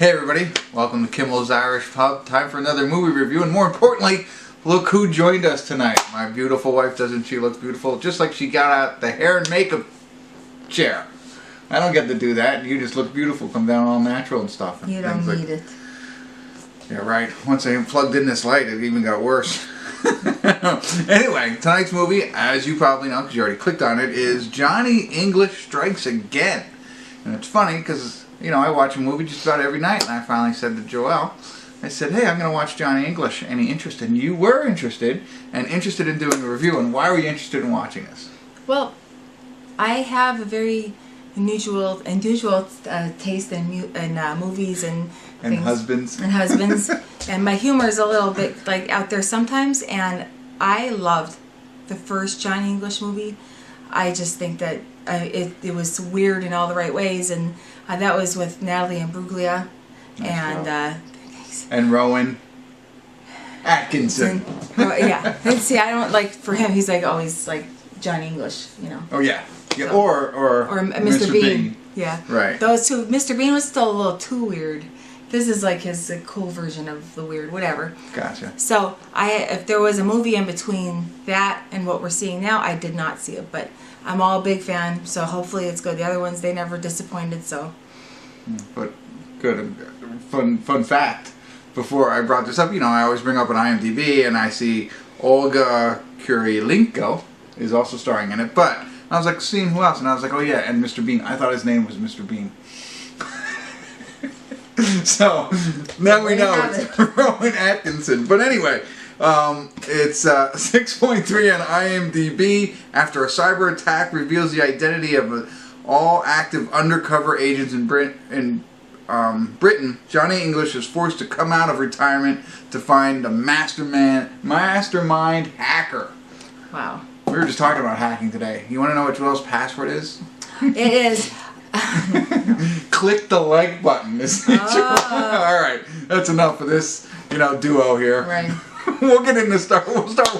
Hey everybody, welcome to Kimmel's Irish Pub. Time for another movie review, and more importantly, look who joined us tonight. My beautiful wife. Doesn't she look beautiful? Just like she got out the hair and makeup chair. I don't get to do that. You just look beautiful, come down all natural and stuff. And you don't need it. Yeah, right. Once I plugged in this light, it even got worse. Anyway, tonight's movie, as you probably know because you already clicked on it, is Johnny English Strikes Again. And it's funny because, you know, I watch a movie just about every night, and I finally said to Joel, I said, hey, I'm going to watch Johnny English. Any interest? And you were interested, and interested in doing a review. And why were you interested in watching this? Well, I have a very unusual taste in movies and things. Husbands. And husbands. And my humor is a little bit like out there sometimes. And I loved the first Johnny English movie. I just think that it was weird in all the right ways, and that was with Natalie Imbruglia and Rowan. Atkinson. Yeah. And see, I don't like, for him, he's like always like Johnny English, you know. Oh yeah. Yeah. So, or Mr. Bean. Yeah. Right. Those two. Mr. Bean was still a little too weird. This is like his cool version of the weird, whatever. Gotcha. So if there was a movie in between that and what we're seeing now, I did not see it, but I'm all a big fan, so hopefully it's good. The other ones, they never disappointed, so. But good, fun fact. Before I brought this up, you know, I always bring up an IMDb, and I see Olga Kurylenko is also starring in it. But I was like, seeing who else, and I was like, oh yeah, and Mr. Bean. I thought his name was Mr. Bean. So now we know it's Rowan Atkinson. But anyway, it's 6.3 on IMDb. After a cyber attack reveals the identity of all active undercover agents in Britain, Johnny English is forced to come out of retirement to find a mastermind hacker. Wow. We were just talking about hacking today. You want to know what Joel's password is? It is. Click the like button. Alright, that's enough of this, you know, duo here. Right. We'll start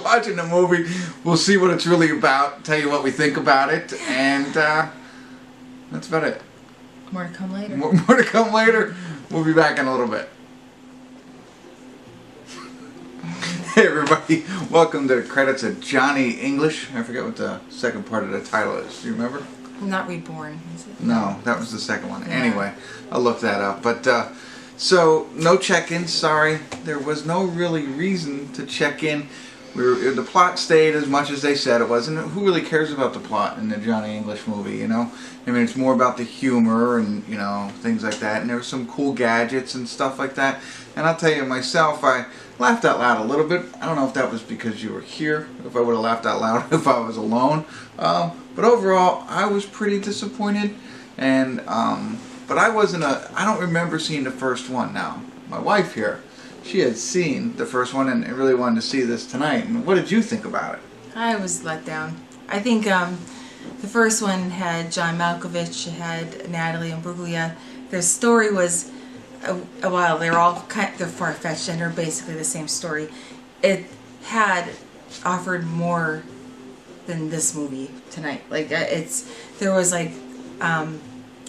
watching the movie. We'll see what it's really about, tell you what we think about it, and that's about it. More to come later. More to come later. We'll be back in a little bit. Hey everybody, welcome to the credits of Johnny English. I forget what the second part of the title is. Do you remember? Not Reborn, is it? No, that was the second one. Yeah. Anyway, I'll look that up. But, so, no check-in, sorry. There was no really reason to check in. The plot stayed as much as they said it was. And who really cares about the plot in the Johnny English movie, you know? I mean, it's more about the humor and, you know, things like that. And there were some cool gadgets and stuff like that. And I'll tell you myself, I laughed out loud a little bit. I don't know if that was because you were here, if I would have laughed out loud if I was alone. But overall, I was pretty disappointed. And, but I don't remember seeing the first one now. My wife here, she had seen the first one and really wanted to see this tonight. And what did you think about it? I was let down. I think the first one had John Malkovich, it had Natalie Imbruglia. Their story was, while they're all they're far-fetched and they're basically the same story, it had offered more than this movie tonight. Like there was like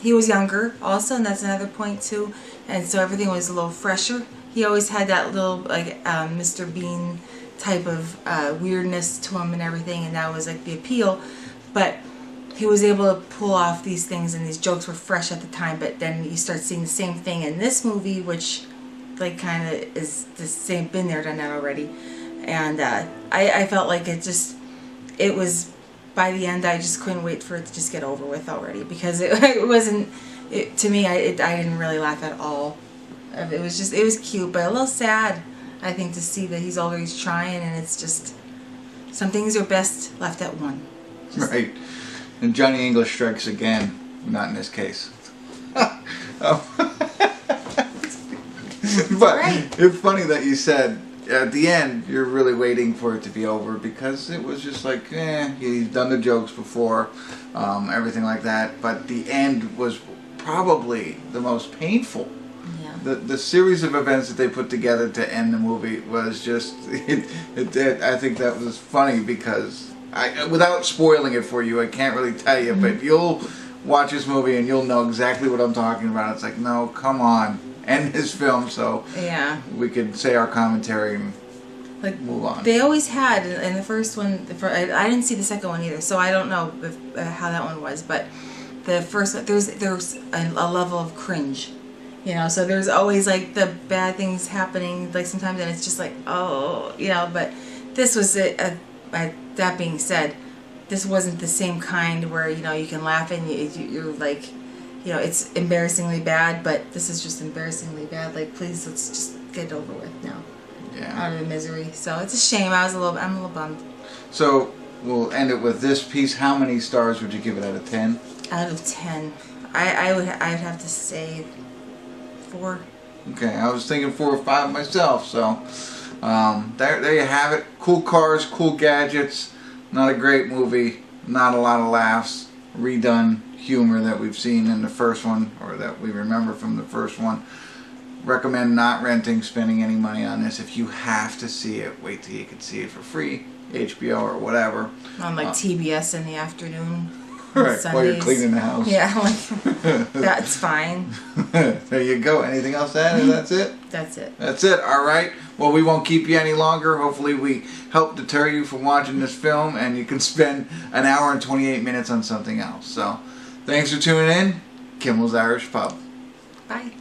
he was younger also, and that's another point too, and so everything was a little fresher. He always had that little like Mr. Bean type of weirdness to him and everything, and that was like the appeal. But he was able to pull off these things, and these jokes were fresh at the time. But then you start seeing the same thing in this movie, which like kind of is the same, been there, done that already. And I felt like it was, by the end, I just couldn't wait for it to just get over with already, because it wasn't, to me, I didn't really laugh at all. It was cute, but a little sad, I think, to see that he's always trying, and it's just, some things are best left at one. Right. And Johnny English Strikes Again. Not in this case. But Right. It's funny that you said at the end you're really waiting for it to be over, because it was just like, he's done the jokes before, everything like that. But the end was probably the most painful. Yeah. The series of events that they put together to end the movie was just, I think that was funny, because without spoiling it for you, I can't really tell you, but you'll watch this movie and you'll know exactly what I'm talking about. It's like, no, come on. end this film so Yeah. we could say our commentary and Like, move on. they always had in the first one. I didn't see the second one either, so I don't know how that one was. But the first one, there's a level of cringe, you know. So there's always like the bad things happening, like sometimes, and it's just like, oh, you know. But this was that being said, this wasn't the same kind where, you know, you can laugh and you're like, you know, it's embarrassingly bad. But this is just embarrassingly bad. Like, please, let's just get it over with now. Yeah. Out of the misery. So it's a shame. I'm a little bummed. So we'll end it with this piece. How many stars would you give it out of 10? Out of 10, I'd have to say 4. Okay, I was thinking 4 or 5 myself. So there you have it. Cool cars, cool gadgets. Not a great movie. Not a lot of laughs. Redone humor that we've seen in the first one, or that we remember from the first one. Recommend not renting, spending any money on this. If you have to see it, wait till you can see it for free, HBO or whatever. On like TBS in the afternoon. Right, while you're cleaning the house. Yeah, like, that's fine. There you go. Anything else to add? Or that's it? That's it. That's it. All right. Well, we won't keep you any longer. Hopefully we helped deter you from watching this film and you can spend an hour and 28 minutes on something else. So, thanks for tuning in. Kimmel's Irish Pub. Bye.